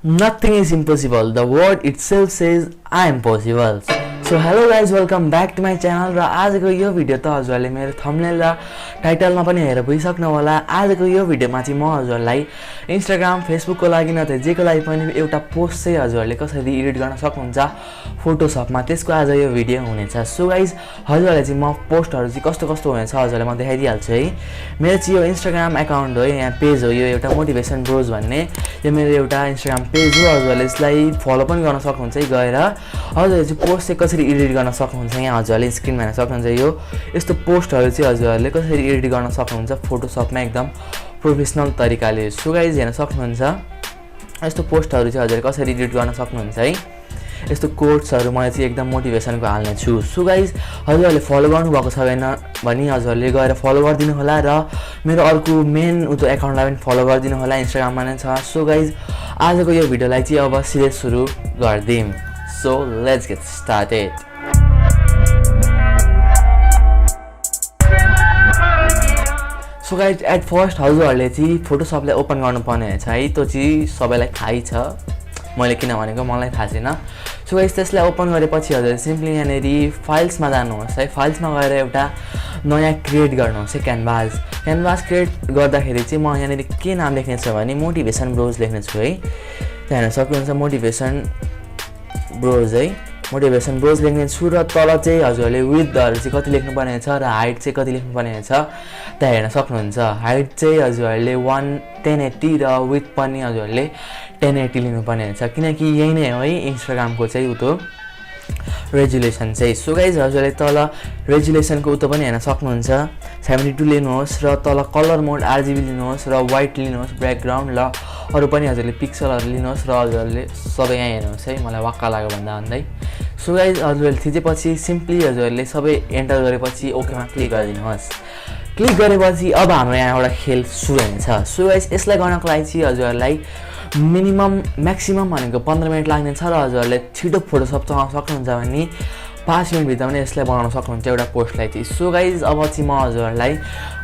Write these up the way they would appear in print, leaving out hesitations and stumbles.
Nothing is impossible. The word itself says I am possible. So hello guys, welcome back to my channel. र आजको यो video त हजुरले मेरो thumbnail र टाइटलमा पनि हेरेर बुझिसक्नु होला। आजको यो भिडियोमा चाहिँ म हजुरलाई इन्स्टाग्राम फेसबुकको लागि न त जेको लागि पनि एउटा पोस्ट चाहिँ हजुरले कसरी एडिट गर्न सक्नुहुन्छ फोटोशपमा, त्यसको आज यो भिडियो हुनेछ। सो गाइज हजुरले चाहिँ म पोस्टहरु चाहिँ कस्तो कस्तो हुनेछ हजुरले म देखाइदिहाल्छु है। मेरो चाहिँ यो इन्स्टाग्राम अकाउन्ट हो, यहाँ पेज हो, यो एउटा मोटिभेसन ब्रोज भन्ने यो मेरो एउटा इन्स्टाग्राम पेज हो। हजुरले यसलाई फलो पनि गर्न सक्नुहुन्छ है गएर। हजुरले चाहिँ पोस्ट चाहिँ कसरी एडिट गर्न सक्नुहुन्छ यहाँ हजुरले स्क्रिनमा हेर्न सक्नुहुन्छ। यो यस्तो पोस्टहरु चाहिँ हजुरले कसरी एडिट गर्न सक्नुहुन्छ फोटोशपमा एकदम प्रोफेसनल तरिकाले। सो गाइज हेर्न सक्नुहुन्छ यस्तो पोस्टहरु चाहिँ हजुरले कसरी एडिट गर्न सक्नुहुन्छ है। यस्तो कोट्सहरु म चाहिँ एकदम मोटिभेसनको हाल्ने छु। सो गाइज हजुरले फलो गर्नु भएको छ भने हजुरले गएर फलो गरिदिनु होला र मेरो अर्को मेन अकाउन्टलाई पनि फलो गरिदिनु होला, इन्स्टाग्राममा नै छ। सो गाइज आजको यो भिडियोलाई चाहिँ अब सिधै सुरु गर्दिम। So let's get started. So guys at first हजुरहरूले चाहिँ फोटोशपलाई ओपन गर्नुपर्ने हुन्छ है। त्यो चाहिँ सबैलाई थाहै छ, मैले किन भनेको मलाई थाहा छैन। सो गाइस त्यसलाई ओपन गरेपछि हजुरले सिम्पली यहाँनेरि फाइल्समा जानुहोस् है। फाइल्समा गएर एउटा नयाँ क्रिएट गर्नुहोस् है क्यानभास क्रिएट गर्दाखेरि चाहिँ म यहाँनेरि के नाम लेख्ने छु भने मोटिभेसन ब्रोज लेख्ने छु है। त्यहाँ हेर्न सक्नुहुन्छ मोटिभेसन ब्रोज है, मोटिभेसन ब्रोज लेख्ने छु र तल चाहिँ हजुरले विड्थहरु चाहिँ कति लेख्नुपर्ने छ र हाइट चाहिँ कति लेख्नुपर्ने छ त्यहाँ हेर्न सक्नुहुन्छ। हाइट चाहिँ हजुरहरूले 1080 र विड्थ पनि हजुरहरूले 1080 लिनुपर्ने हुन्छ किनकि यही नै हो है इन्स्टाग्रामको चाहिँ उतो रेजुलेसन चाहिँ। सो गाइज हजुरले तल रेजुलेसनको उतो पनि हेर्न सक्नुहुन्छ 72 लिनुहोस् र तल कलर मोड आरजीबी लिनुहोस् र व्हाइट लिनुहोस् ब्याकग्राउन्ड ल अरु पनि हजुरले पिक्सलहरु लिनुहोस् र हजुरले सबै यहाँ हेर्नुहोस् है, मलाई वाक्क लाग्यो भन्दै। सो गाइज हजुरले थिचेपछि सिम्पली हजुरले सबै एन्टर गरेपछि ओकेमा क्लिक गरिदिनुहोस्। क्लिक गरेपछि अब हाम्रो यहाँ एउटा खेल सुरु हुन्छ। सो गाइज यसलाई गर्नको लागि चाहिँ हजुरलाई म्याक्सिमम भनेको 15 मिनेट लाग्ने छ र हजुरले छिटो फोटोशप चलाउन सक्नुहुन्छ भने 5 मिनेट भित्रमा नै यसलाई बनाउन सक्नुहुन्छ एउटा पोस्टलाई चाहिँ। सो गाइज अब चाहिँ म हजुरलाई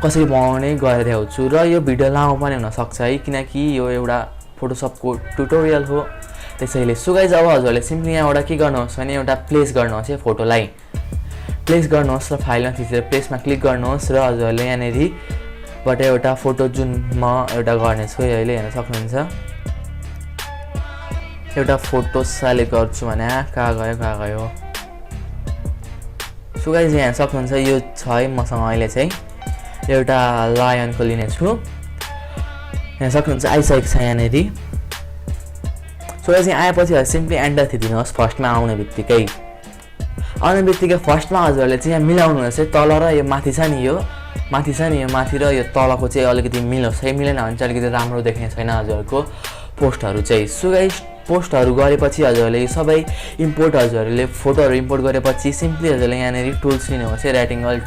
कसरी बनाउने गरिरहेछु र यो भिडियो लामो पनि हुन सक्छ है किनकि यो एउटा फोटोशपको ट्युटोरियल हो त्यसैले। सो गाइज अब हजुरले सिम्पली यहाँबाट के गर्नुहोस् भने एउटा प्लेस गर्नुहोस् है, फोटोलाई प्लेस गर्नुहोस् र फाइलमा थिचेर प्लेसमा क्लिक गर्नुहोस् र हजुरले यहाँनेरिबाट एउटा फोटो जुन म एउटा गर्नेछु अहिले हेर्न सक्नुहुन्छ। एउटा फोटो सेलेक्ट गर्छु भने कहाँ गयो। सो गाइज यहाँ हेर्न सक्नुहुन्छ यो छ है मसँग अहिले चाहिँ एउटा लायनको लिने छु। यहाँ सक्नुहुन्छ आइसकेको छ यहाँनेरि। सो गाइज यहाँ आएपछि सिम्पली एन्टर थिचिदिनुहोस् फर्स्टमा आउने बित्तिकै फर्स्टमा हजुरले चाहिँ यहाँ मिलाउनुहोस् है, तल र यो माथि छ नि यो माथि र यो तलको चाहिँ अलिकति मिलोस् है, मिलेन भने चाहिँ अलिकति राम्रो देख्ने छैन हजुरको पोस्टहरु चाहिँ। सो गाइज पोस्टहरु गरेपछि हजुरले सबै इम्पोर्ट हजुरले फोटोहरु इम्पोर्ट गरेपछि सिम्पली हजुरले यहाँनेरि टुल्स लिनुहोस् है, रेक्टेंगल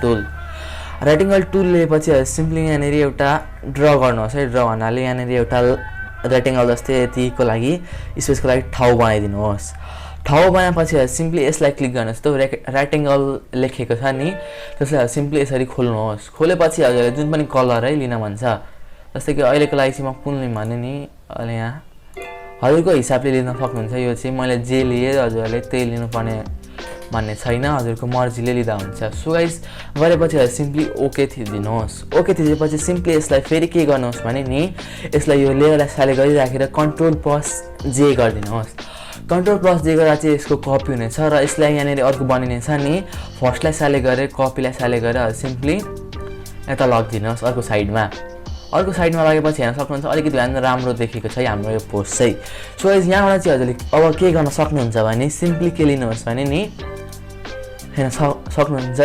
टुल लिएपछि सिम्पली यहाँनेरि एउटा ड्र गर्नुहोस् है। ड्र भन्नाले यहाँनेरि एउटा रेक्टेंगल जस्तै यतिको लागि स्पेसको लागि ठाउँ बनाइदिनुहोस्। ठाउँ बनाएपछि सिम्पली यसलाई क्लिक गर्नुहोस्। त्यो रेक्टेंगल लेखेको छ नि त्यसलाई सिम्पली यसरी खोल्नुहोस्। खोलेपछि हजुरले जुन पनि कलर है लिन भन्छ, जस्तै कि अहिलेको लागि चाहिँ म कुन लिम भने नि अहिले यहाँ हजुरको हिसाबले लिन सक्नुहुन्छ। यो चाहिँ मैले जे लिए हजुरले त्यही लिनुपर्ने भन्ने छैन, हजुरको मर्जीले लिँदा हुन्छ। सो गाइज गरेपछि सिम्पली ओके थिचिदिनुहोस्। ओके थिचेपछि सिम्पली यसलाई फेरि के गर्नुहोस् भने नि यसलाई यो लेयरलाई सेलेक्ट गरिराखेर कन्ट्रोल+J गरिदिनुहोस्। कन्ट्रोल+J गर्दा चाहिँ यसको कपी हुनेछ र यसलाई यहाँनेरि अर्को बनिनेछ नि फर्स्टलाई सेलेक्ट गरेर कपीलाई सेलेक्ट गरेर सिम्पली यता लगिदिनुहोस् अर्को साइडमा लगेपछि हेर्न सक्नुहुन्छ अलिकति भए राम्रो देखेको छ हाम्रो यो पोस्ट चाहिँ। सो गाइज यहाँबाट चाहिँ हजुरले अब के गर्न सक्नुहुन्छ भने सिम्पली के लिनुहोस् भने नि हेर्न सक्नुहुन्छ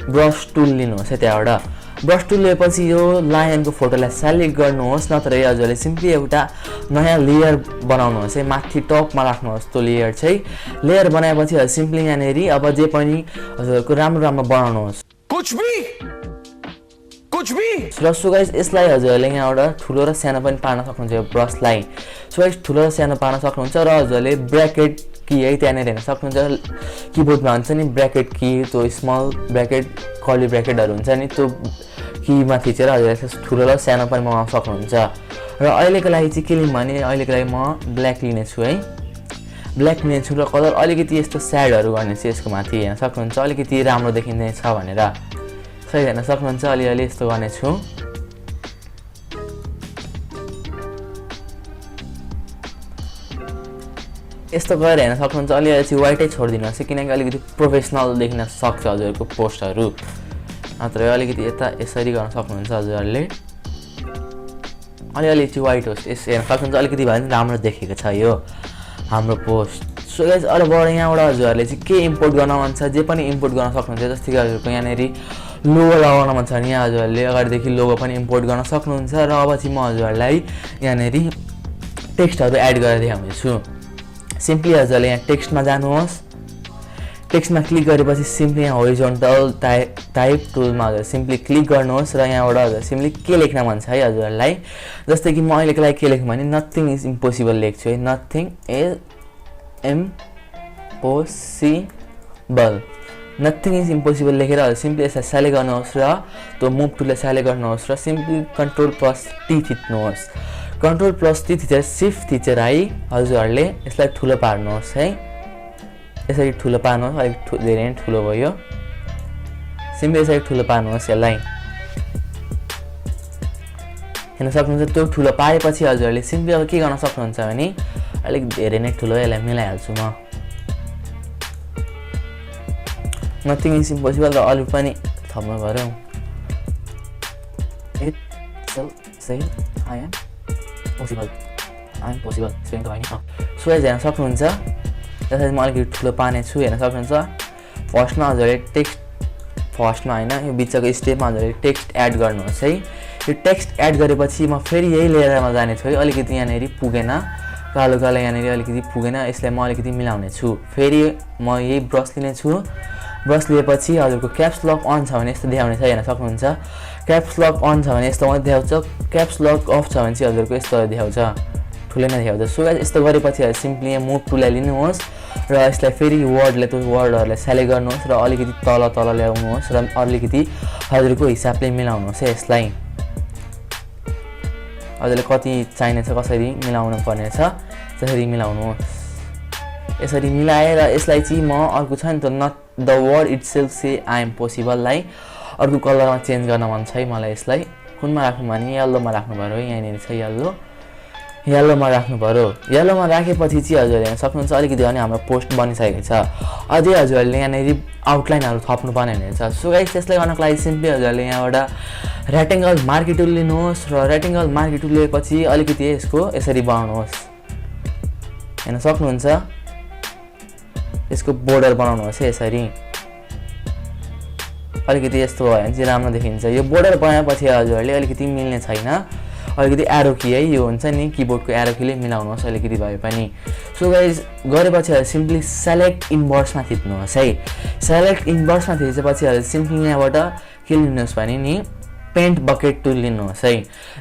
ब्रस टुल लिनुहोस् है। त्यहाँबाट ब्रस टुल लिएपछि यो लायनको फोटोलाई सेलेक्ट गर्नुहोस्, नत्र हजुरले सिम्पली एउटा नयाँ लेयर बनाउनुहोस् है, माथि टपमा राख्नुहोस्। त्यो लेयर चाहिँ लेयर बनाएपछि सिम्पली यहाँनेरि अब जे पनि हजुरको राम्रो बनाउनुहोस् कुछ भी। सो गाइज यसलाई हजुरले यहाँबाट ठुलो र सानो पनि पार्न सक्नुहुन्छ यो ब्रसलाई। सो गाइज ठुलो र सानो पार्न सक्नुहुन्छ र हजुरले ब्र्याकेट की है त्यहाँनेर हेर्न सक्नुहुन्छ। किबोर्डमा हुन्छ नि ब्र्याकेट की, त्यो स्मल ब्र्याकेट कर्ली ब्र्याकेटहरु हुन्छ नि त्यो कीमा थिचेर हजुरले ठुलो र सानो पनि बनाउन सक्नुहुन्छ। र अहिलेको लागि चाहिँ के लिउँ भने अहिलेको लागि म ब्ल्याक लिनेछु है ब्ल्याक लिनेछु र कलर अलिकति यस्तो स्याडहरू गर्ने छु यसको माथि हेर्न सक्नुहुन्छ अलिकति राम्रो देखिँदैछ भनेर सही हेर्न सक्नुहुन्छ अलिअलि यस्तो गर्नेछु यस्तो गरेर हेर्न सक्नुहुन्छ अलिअलि चाहिँ व्हाइटै छोडिदिनुहोस् किनकि अलिकति प्रोफेसनल देखिन सक्छ हजुरहरूको पोस्टहरू नत्र अलिकति यता यसरी गर्न सक्नुहुन्छ हजुरहरूले अलिअलि चाहिँ व्हाइट होस् यस हेर्न सक्नुहुन्छ अलिकति भए पनि राम्रो देखेको छ यो हाम्रो पोस्ट सो गाइज अरूबाट यहाँबाट हजुरहरूले चाहिँ के इम्पोर्ट गर्न मन छ जे पनि इम्पोर्ट गर्न सक्नुहुन्छ जस्तै कि हजुरको यहाँनिर लोगो लगाउन मन छ भने यहाँ हजुरहरूले अगाडिदेखि लोगो पनि इम्पोर्ट गर्न सक्नुहुन्छ र अब चाहिँ म हजुरहरूलाई यहाँनिर टेक्स्टहरू एड गरेर देखाउँदैछु सिम्पली हजुरहरूले यहाँ टेक्स्टमा जानुहोस् टेक्स्टमा क्लिक गरेपछि सिम्पली यहाँ होरिजोन्टल टाइप टुलमा हजुर सिम्पली क्लिक गर्नुहोस् र यहाँबाट हजुर सिम्पली के लेख्न मन छ है हजुरहरूलाई जस्तै कि म अहिलेको लागि के लेख्छु भने नथिङ इज इम्पोसिबल लेख्छु है nothing is impossible nothing is impossible लेखेर हजुर सिम्पली यसलाई सेलेक्ट गर्नुहोस् र त्यो मुभ टुललाई सेलेक्ट गर्नुहोस् र सिम्पली कन्ट्रोल+T थिच्नुहोस् कन्ट्रोल+T थिचेर सिफ्ट थिचेर है हजुरहरूले यसलाई ठुलो पार्नुहोस् है यसरी ठुलो पार्नुहोस् अलिक धेरै नै ठुलो भयो सिम्पली यसरी ठुलो पार्नुहोस् यसलाई हेर्न सक्नुहुन्छ त्यो ठुलो पारेपछि हजुरहरूले सिम्पली अब के गर्न सक्नुहुन्छ भने अलिक धेरै नै ठुलो यसलाई मिलाइहाल्छु म नथिङ इज इम्पोसिबल र अरू पनि थप्नु पर्यो सो हेर्न सक्नुहुन्छ त्यसरी म अलिकति ठुलो पार्ने छु हेर्न सक्नुहुन्छ फर्स्टमा हजुरले टेक्स्ट फर्स्टमा होइन यो बिचको स्टेपमा हजुरले टेक्स्ट एड गर्नुहोस् है यो टेक्स्ट एड गरेपछि म फेरि यही लेयरमा जानेछु है अलिकति यहाँनिर पुगेन कालो कालो यहाँनिर अलिकति पुगेन यसलाई म अलिकति मिलाउने छु फेरि म यही ब्रस लिनेछु ब्रस लिएपछि हजुरको क्याप्स लक अन छ भने यस्तो देखाउने छ हेर्न सक्नुहुन्छ क्याप्स लक अन छ भने यस्तो मात्रै देखाउँछ क्याप्स लक अफ छ भने चाहिँ हजुरको यस्तो देखाउँछ ठुलै नै देखाउँछ सो गाइस यस्तो गरेपछि सिम्पली यहाँ मुभ टुललाई लिनुहोस् र यसलाई फेरि वर्डले त्यो वर्डहरूलाई सेलेक्ट गर्नुहोस् र अलिकति तल तल ल्याउनुहोस् र अलिकति हजुरको हिसाबले मिलाउनुहोस् है यसलाई हजुरले कति चाहिने छ कसरी मिलाउनु पर्ने छ त्यसरी मिलाउनुहोस् यसरी मिलाएर यसलाई चाहिँ म अर्को छ नि त not the word itself say I am पोसिबललाई अर्को कलरमा चेन्ज गर्न मन छ है मलाई यसलाई कुनमा राख्नु भने येल्लोमा राख्नु पर्यो यहाँनिर छ येल्लोमा राख्नु पर्यो येल्लोमा राखेपछि चाहिँ हजुरले हेर्न सक्नुहुन्छ अलिकति भने हाम्रो पोस्ट बनिसकेको छ अझै हजुरहरूले यहाँनिर आउटलाइनहरू थप्नु पर्ने हुनेछ सो गाइस त्यसलाई गर्नको लागि सिम्पली हजुरहरूले यहाँबाट रेक्टेङ्गल मार्की टुल लिनुहोस् र रेक्टेङ्गल मार्की टुल लिएपछि अलिकति यसको यसरी बनाउनुहोस् हेर्न सक्नुहुन्छ यसको बोर्डर बनाउनुहोस् है यसरी अलिकति यस्तो भयो भने चाहिँ राम्रो देखिन्छ यो बोर्डर बनाएपछि हजुरहरूले अलिकति मिल्ने छैन अलिकति एरो की है यो हुन्छ नि किबोर्डको एरो कीले मिलाउनुहोस् अलिकति भए पनि सो गाइज गरेपछि सिम्पली सेलेक्ट इन्भर्समा थिच्नुहोस् है सेलेक्ट इन्भर्समा थिचेपछि सिम्पली यहाँबाट के लिनुहोस् भने नि पेन्ट बकेट टुल लिनुहोस् है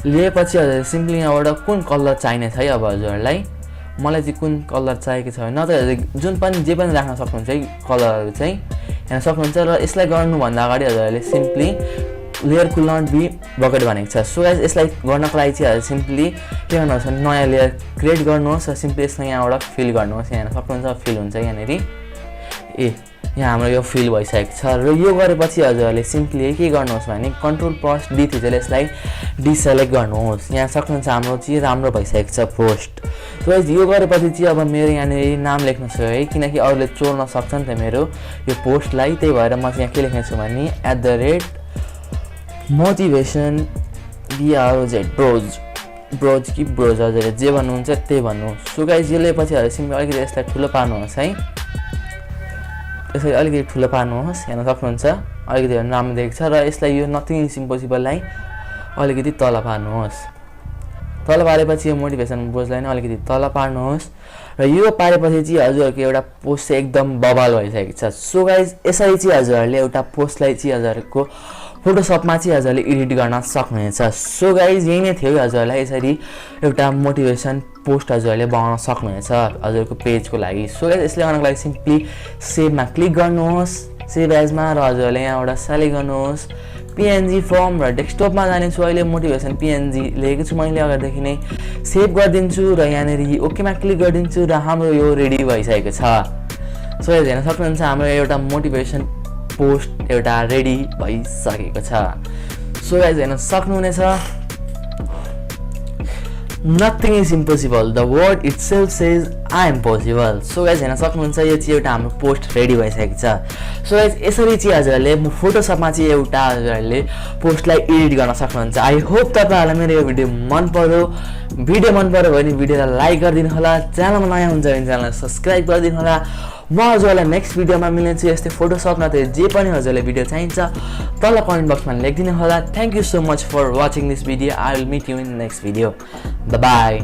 लिएपछि हजुर सिम्पली यहाँबाट कुन कलर चाहिने छ है अब हजुरहरूलाई मलाई चाहिँ कुन कलर चाहिएको छ भने नत्र जुन पनि जे पनि राख्न सक्नुहुन्छ है कलरहरू चाहिँ हेर्न सक्नुहुन्छ र यसलाई गर्नुभन्दा अगाडि हजुरहरूले सिम्पली लेयर कुल नट बी बकेट भनेको छ सो गाइस यसलाई गर्नको लागि चाहिँ सिम्पली के गर्नुहोस् भने नयाँ लेयर क्रिएट गर्नुहोस् र सिम्पली यसलाई यहाँबाट फिल गर्नुहोस् यहाँ हेर्न सक्नुहुन्छ फिल हुन्छ यहाँनिर यहाँ हाम्रो यो फिल भइसकेको छ र यो गरेपछि हजुरहरूले सिम्पली के गर्नुहोस् भने कन्ट्रोल+D थिचेर यसलाई डिसेलेक्ट गर्नुहोस् यहाँ सक्नुहुन्छ हाम्रो चाहिँ राम्रो भइसकेको छ पोस्ट सो यो गरेपछि चाहिँ अब मेरो यहाँनिर नाम लेख्नु छ है किनकि अरूले चोर्न सक्छ नि त मेरो यो पोस्टलाई त्यही भएर म चाहिँ यहाँ के लेख्नेछु भने @motivation ब्रोज कि ब्रोज हजुरले जे भन्नुहुन्छ त्यही भन्नु सो गाइस यो लिएपछि सिम्पली अलिकति यसलाई ठुलो पार्नुहोस् है यसरी अलिकति ठुलो पार्नुहोस् हेर्न सक्नुहुन्छ अलिकति राम्रो देख्छ र यसलाई यो नथिङ इज इम्पोसिबललाई अलिकति तल पार्नुहोस् तल पारेपछि यो मोटिभेसन ब्रोजलाई नै अलिकति तल पार्नुहोस् र यो पारेपछि चाहिँ हजुरहरूको एउटा पोस्ट चाहिँ एकदम बवाल भइसकेको छ सो गाइस यसरी चाहिँ हजुरहरूले एउटा पोस्टलाई चाहिँ हजुरहरूको फोटोसपमा चाहिँ हजुरले एडिट गर्न सक्नुहुनेछ सो गाइज यही नै थियो हजुरलाई यसरी एउटा मोटिभेसन पोस्ट हजुरले बनाउन सक्नुहुनेछ हजुरको पेजको लागि सो गाइज यसले गर्नको लागि सिम्पली सेभमा क्लिक गर्नुहोस् सेभ एजमा र हजुरले यहाँबाट सेलेक्ट गर्नुहोस् PNG फर्म र डेस्कटपमा जानेछु अहिले मोटिभेसन PNG लेखेको छु मैले अगाडिदेखि नै सेभ गरिदिन्छु र यहाँनिर ओकेमा क्लिक गरिदिन्छु र हाम्रो यो रेडी भइसकेको छ सो गाइज हेर्न सक्नुहुन्छ हाम्रो एउटा मोटिभेसन पोस्ट एउटा रेडी भइसकेको छ सो गाइज हेर्न सक्नुहुनेछ Nothing is impossible. The word itself says I am possible. So guys हेर्न सक्नुहुन्छ यो चाहिँ एउटा हाम्रो पोस्ट रेडी भइसकेको छ सो गाइज यसरी चाहिँ हजुरहरूले फोटोसपमा चाहिँ एउटा हजुरहरूले पोस्टलाई एडिट गर्न सक्नुहुन्छ आई होप तपाईँहरूलाई मेरो यो भिडियो मन पर्यो भने भिडियोलाई लाइक गरिदिनु होला च्यानलमा नयाँ हुन्छ भने च्यानललाई सब्स्क्राइब गरिदिनु होला म हजुरलाई नेक्स्ट भिडियोमा मिल्नेछु यस्तै फोटोसप नत्र जे पनि हजुरलाई भिडियो चाहिन्छ तल कमेन्ट बक्समा लेखिदिनु होला thank you so much for watching this video I will meet you in next video by